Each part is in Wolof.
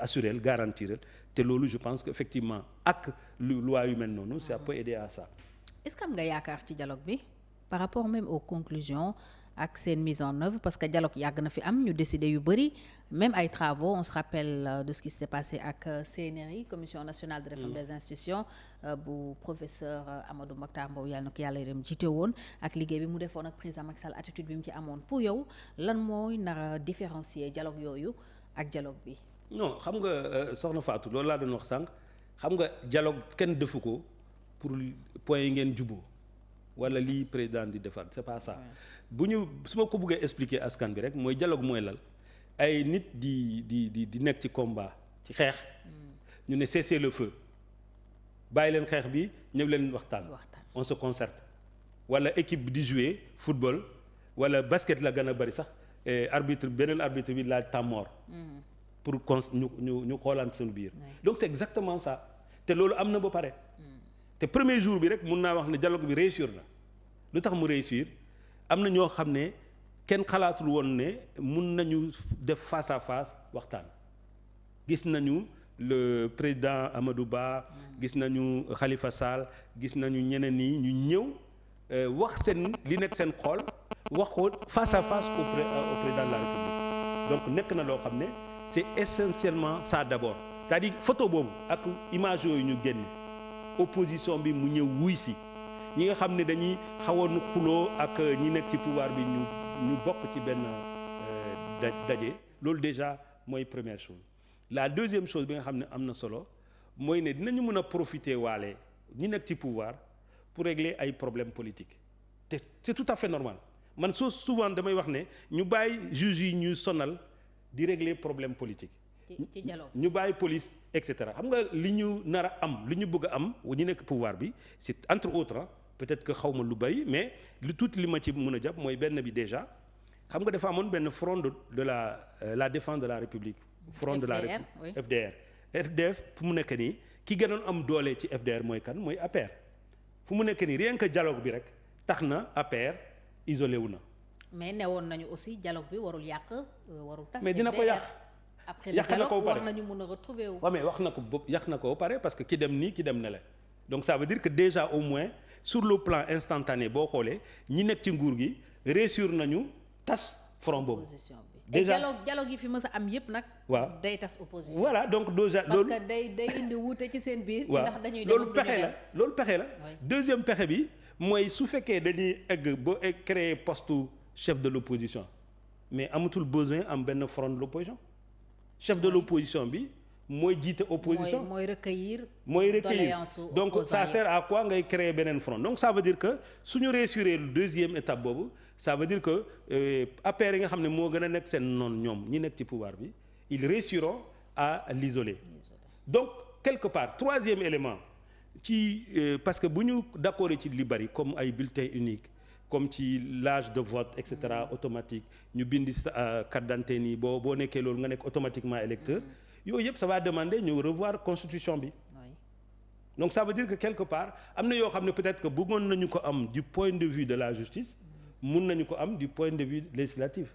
assurer garantir te loolu je pense que effectivement ak loi yu mel noonu ça peut aider à ça. Est-ce que am nga yaakaar ci dialogue bi par rapport même aux conclusions ak seen mise en œuvre parce que dialogue yàgg na fi am ñu décider yu bëri même ay travaux on se rappelle de ce qui s'était passé ak CNRI commission nationale de réforme des institutions bu professeur Amadou Mokhtar Mbow yàlla na ko yàlla yërëm jiite woon ak liggéey bi mu defoon ak président Macky Sall attitude bi mu ci amoon pour yow lan mooy nar a différencier dialogue yooyu ak dialogue bi. non xam nga soxna Fatou loolu laa doon wax sànq xam nga dialogue kenn defu ko pour point yi ngeen juboo wala lii président di defar c'est pas ça bu ñu su ma ko bëggee expliquer askan bi rek mooy dialogue mooy lal ay nit di nekk ci combat ci xeex ñu ne cessez le feu bàyyi leen xeex bi ñëw leen waxtaan on se concerte wala équipe bi di jouer football wala basket la gën a bari sax arbitre beneen arbitre bi laaj temps mort pour ñu xoolaan seen biir donc c'est exactement ça te loolu am na ba pare te premier jour bi rek mun naa wax ne dialogue bi réussir na lu tax mu réussir am na ñoo xam ne kenn xalaatul woon ne mun nañu def face à face waxtaan gis nañu le président Amadou Ba gis nañu Khalifa Sall gis nañu ñeneen ñi ñu ñëw wax seen li nekk seen xol wax ko face à face au président de la République donc nekk na loo xam ne c'est essentiellement ça d'abord c'est-à-dire photo boobu ak image yooyu ñu génn opposition bi mu ñëw wuy si ñi nga xam ne dañuy xawoon xuloo ak ñi nekk ci pouvoir bi ñu bokk ci benn daje loolu déjà mooy première chose la deuxième chose bi nga xam ne am na solo mooy ne dinañu mën a profiter waale ñi nekk ci pouvoir pour régler ay problèmes politiques te c'est tout à fait normal man souvent damay wax ne ñu bàyyi juges yi ñu sonal di régler problème politique ci dialogue ñu bàyyi police et cetera xam nga li ñu nar a am li ñu bëgg a am ñu nekk pouvoir bi c'est entre autres peut-être que xaw ma lu bari mais lu tuuti li ma ci mën a jàpp mooy benn bi déjà xam nga dafa amoon benn front de la défense de la République. front de la République FDR. FDR fu mu nekk nii ki gënoon am doole ci FDR mooy kan mooy APR fu mu nekk nii rien que dialogue bi rek tax na APR isolé wu na. mais newoon nañu aussi dialogue bi warul yàq warul tas. mais dina ko yàq. après le dialogue war nañu mën a retrouver wu. waaw mais wax na ko bopp yàq na ko ba pare parce que ki dem nii ki dem ne la donc ça veut dire que déjà au moins sur le plan instantané boo xoolee ñi nekk ci nguur gi réussir nañu tas front boobu. déjà dialogue yi fi mës a am yëpp nag. waaw day tas opposition. voilà donc déjà loolu parce que day indi wuute ci seen biir. ci ndax dañuy dem loolu pexe la deuxième pexe bi mooy su fekkee dañuy egg ba créer poste chef de l'opposition mais amatul besoin am benn front de l'opposition chef de l'opposition bi mooy jiite opposition mooy recueillir donc ça sert à quoi ngay créer beneen front donc ça veut dire que suñu réussir le deuxième étape boobu ça veut dire que APR yi nga xam ne moo gën a nekk seen noonu ñoom ñi nekk ci pouvoir bi ils réussiront à l'isoler donc quelque part troisième élément ci parce que bu ñu d'accord ci li bari comme ay bulletins uniques comme ci l'âge de vote et cetera automatique ñu bindi carte d'identité nii boo nekkee loolu nga nekk automatiquement électeur yooyu yëpp ça va demander ñu revoir constitution bi donc ça veut dire que quelque part am na yoo xam ne peut-être que bëggoon nañu ko am du point de vue de la justice mun nañu ko am du point de vue législatif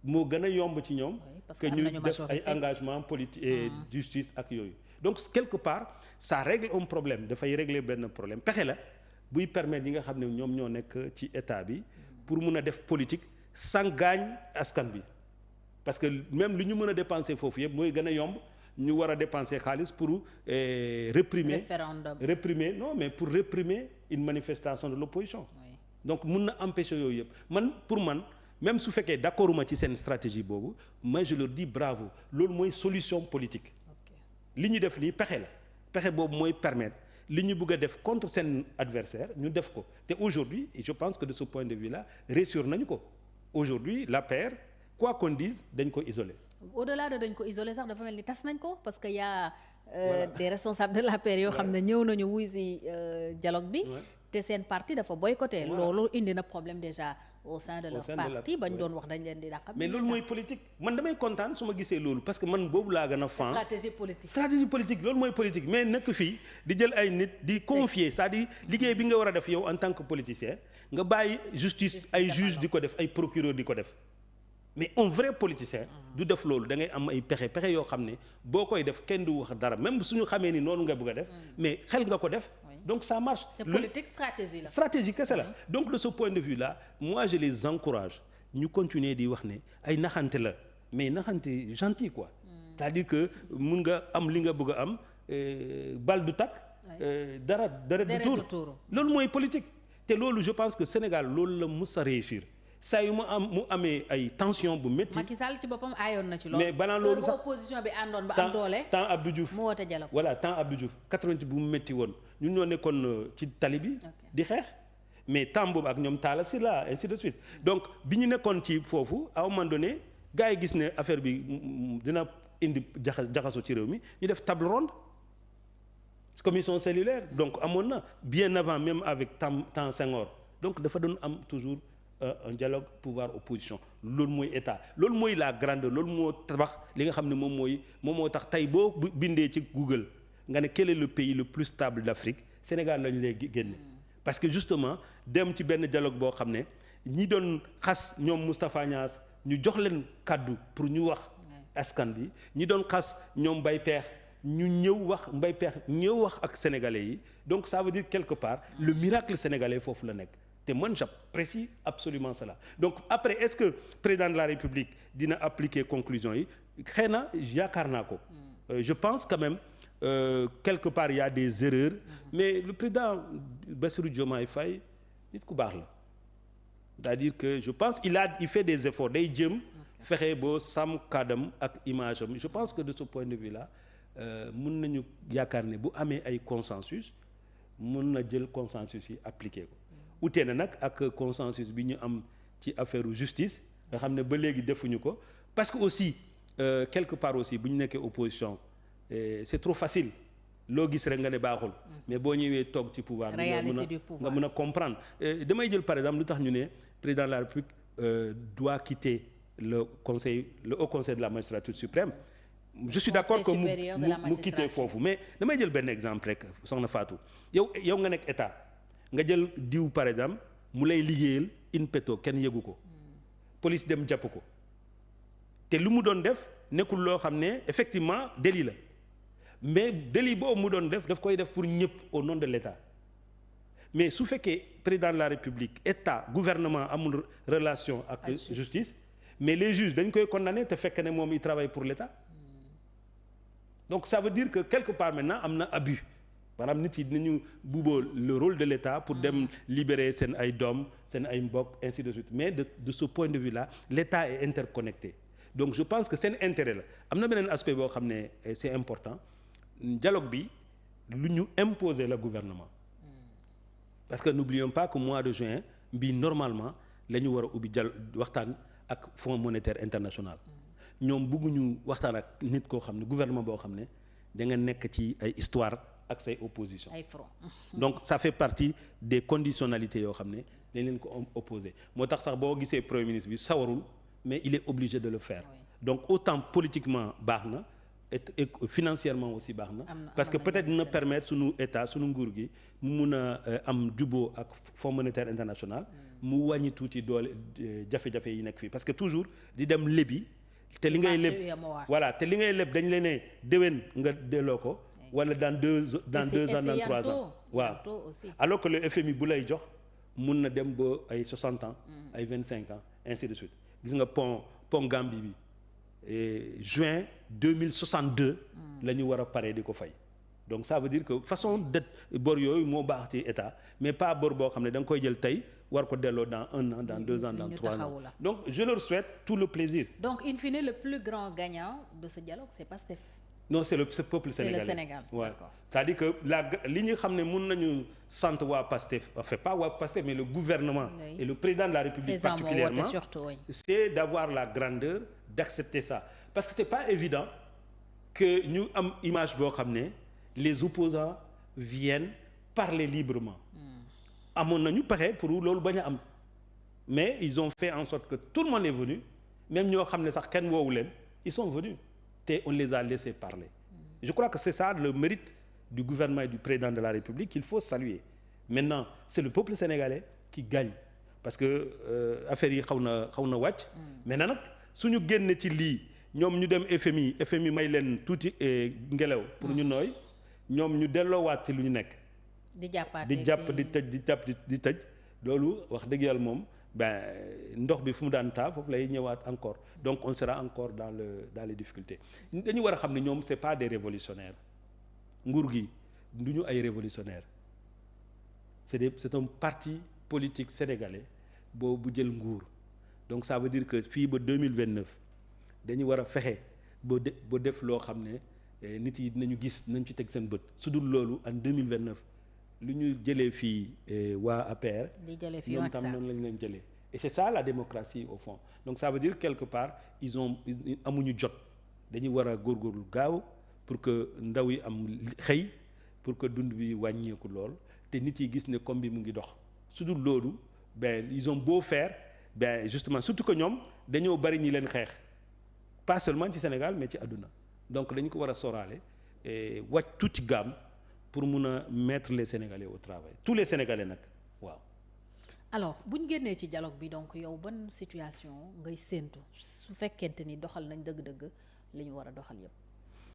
moo gën a yomb ci ñoom que ñu def ay engagement politique et justice ak yooyu donc quelque part ça règle un problème dafay régler benn problème pexe la buy permettre yi nga xam ne ñoom ñoo nekk ci état bi pour mun a def politique sans gaañ askan bi parce que même lu ñu mën a dépenser foofu yëpp mooy gën a yomb ñu war a dépenser xaalis pour réprimer mais pour réprimer une manifestation de l'opposition donc mun na empêcher yooyu yëpp pour man même su fekkee d'accorduma ci seen stratégie boobu mais je leur dis bravo loolu mooy solution politique li ñu def nii pexe boobu mooy permettre li ñu bëgg a def contre seen adversaire ñu def ko te aujourd'hui je pense que de ce point de vue là réussir nañu ko aujourd'hui l'APR quoi qu'on dise dañ ko isolé. au-delà de dañ ko isolé sax dafa mel ni tas nañ ko parce que y a des responsables de l'APR yoo xam ne ñëw nañu wuy si dialogue bi te seen parti dafa boycotté loolu indi na problème déjà au sein de leur parti bañ doon wax dañ leen di dàq. mais loolu mooy politique man damay kontaan su ma gisee loolu parce que man boobu laa gën a fan stratégie politique loolu mooy politique mais nekk fii di jël ay nit di confier c'est-à-dire liggéey bi nga war a def yow en tant que politicien nga bàyyi justice ay juge di ko def ay procureur di ko def mais un vrai politicien du def loolu da ngay am ay pexe yoo xam ne boo koy def kenn du wax dara même suñu xamee ni noonu nga bëgg a def mais xel nga ko def donc ça marche. c'est politique stratégie la. stratégie kese la donc de ce point de vue là moi je les encourage ñu continuer di wax ne ay naxante la mais naxante gentil quoi. c'est-à-dire que mun nga am li nga bëgg a am bal du takk. dara du tuur loolu mooy politique. te loolu je pense que Sénégal loolu la mus a réussir saa yu mu amee ay tension bu métti. Macky Sall ci boppam aayoon na ci loolu. mais balaa loolu sax opposition bi àndoon ba am doole. temps Abdou Diouf mu woote dialogue. voilà temps Abdou Diouf 88 bu mu métti woon ñun ñoo nekkoon ci tali bi. di xeex mais temps boobu ak ñoom Talla Sylla ainsi de suite. donc bi ñu nekkoon ci foofu à un moment donné gars yi gis ne affaire bi dina indi jaxaso ci réew mi ñu def table ronde. commission cellulaire donc amoon na bien avant même avec temps Senghor donc dafa doon am toujours un dialogue pouvoir opposition loolu mooy état loolu mooy la grandeur loolu moo tabax li nga xam ne moom moo tax tey boo bindee ci Google nga ne quel est le pays le plus stable d'Afrique Sénégal lañu lay génne parce que justement dem ci benn dialogue boo xam ne ñi doon xas ñoom Moustapha Niasse ñu jox leen kàddu pour ñu wax askan bi ñi doon xas ñoom Mbaye Pekh ñu ñëw wax Mbaye Pekh ñëw wax ak sénégalais yi donc ça veut dire quelque part le miracle sénégalais foofu la nekk te man j'apprécie absolument cela donc après est-ce que président de la République dina appliquer conclusion yi xëy na yaakaar naa ko je pense quand même quelque part il y a des erreurs mais le président Bassirou Diomaye Faye nit ku baax la c'est-à-dire que je pense il fait des efforts day jëm fexe boo sàmm kàddam ak image am je pense que de ce point de vue là mun nañu yaakaar ne bu amee ay consensus mun na jël consensus yi appliqué ko utee na nag ak consensus bi ñu am ci affaire justice nga xam ne ba léegi defuñu ko parce que aussi quelque part aussi bu ñu nekkee opposition c'est trop facile loo gis rek nga ne baaxul mais boo ñëwee toog ci pouvoir nga mën a comprendre damay jël par exemple lu tax ñu ne président de la République doit quitter le haut conseil de la magistrature suprême je suis d'accord que mu quitter foofu mais damay jël benn exemple rek soxna Fatou yow nga nekk état nga jël diw par exemple mu lay liggéeyal in petto kenn yëgu ko police dem jàpp ko te lu mu doon def nekkul loo xam ne effectivement délit la mais délit boobu mu doon def koy def pour ñëpp au nom de l'état mais su fekkee président de la République état gouvernement amul relation ak justice mais les juges dañ koy condamner te fekk ne moom il travaille pour l'état donc ça veut dire que quelque part maintenant am na abus maanaam nit yi dinañu buuboo le rôle de l'État pour dem libérer seen ay doom seen ay mbokk ainsi de suite mais de ce point de vue là l'État est interconnecté donc je pense que seen intérêt la am na beneen aspect boo xam ne c'est important dialogue bi lu ñu imposer le gouvernement parce que n'oublions pas que mois de juin bi normalement la ñu war a ubbi waxtaan ak Fonds monétaire international ñoom bëgguñu waxtaan ak nit koo xam ne gouvernement boo xam ne da nga nekk ci ay histoire ak say opposition ay front donc ça fait partie des conditionnalités yoo xam ne dañ leen ko opposé moo tax sax boo gisee premier ministre bi sawarul mais il est obligé de le faire donc autant politiquement baax na et financièrement aussi baax na parce que peut-être dina permettre suñu état suñu nguur gi mu mun a am juboo ak Fonds monétaire international mu wàññi tuuti doole jafe-jafe yi nekk fii parce que toujours di dem lebi te li ngay leb voilà te li ngay leb dañ leen ne déwén nga delloo ko wala dans deux ans dans 3 ans waaw alors que le FMI bu lay jox mun na dem ba ay 60 ans ay 25 ans ainsi de suite gis nga pont Gambie bi juin 2062 la ñu war a pare di ko fay donc ça veut dire que façon dette bor yooyu moo baax ci état mais pas bor boo xam ne da nga koy jël tey war ko delloo dans 1 an dans 2 ans dans 3 ans donc je leur souhaite tout le plaisir. Donc in fine le plus grand gagnant de ce dialogue c'est Pastef. Non c'est le peuple sénégalais. C'est le Sénégal. Ouais. D'accord. C'est-à-dire que li ñu xam ne mën nañu sant waa Pastef enfin pas waa Pastef mais le gouvernement oui. Et le président de la République particulièrement surtout, oui. C'est d'avoir la grandeur d'accepter ça parce que c'est pas évident que ñu am image boo xam ne les opposants viennent parler librement. amoon nañu pexe pour loolu bañ a am mais ils ont fait en sorte que tout le monde est venu même ñoo xam ne sax kenn woowu leen ils sont venus te on les a laissés parler je crois que c'est ça le mérite du gouvernement et du président de la République qu'il faut saluer maintenant c'est le peuple sénégalais qui gagne parce que affaire yi xaw na wàcc maintenant nag suñu génne ci lii ñoom ñu dem FMI may leen tuuti ngelaw pour ñu nooy ñoom ñu delloowaat ci lu ñu nekk. di jàppaat di jàpp di tëj di jàpp di tëj loolu wax dëgg yàlla moom ben ndox bi fu mu daan taa foofu lay ñëwaat encore donc on sera encore dans les difficultés dañu war a xam ne ñoom c'est pas des révolutionnaires nguur gi du ñu ay révolutionnaires c'est un parti politique sénégalais boobu bu jël nguur donc ça veut dire que fii ba 2029 dañu war a fexe ba def loo xam ne nit yi dinañu gis nañ ci teg seen bët su dul loolu en 2029 lu ñu jëlee fii waa APR ñoom tam noonu lañ leen jëlee et c'est ça la démocratie au fond donc ça veut dire quelque part ils amuñu jot dañuy war a góorgóorlu gaaw pour que ndaw yi am xëy pour que dund bi wàññeeku lool te nit yi gis ne comme bi mu ngi dox su dul loolu ben ils ont beau faire ben justement surtout que ñoom dañoo bari ñi leen xeex pas seulement ci Sénégal mais ci àdduna donc dañu ko war a sóoraale wàcc tuuti gaam pour mun a mettre les Sénégalais au travail tous les Sénégalais nag waaw. alors bu ñu génnee ci dialogue bi donc yow ban situation ngay séentu su fekkente ni doxal nañ dëgg-dëgg li ñu war a doxal yépp.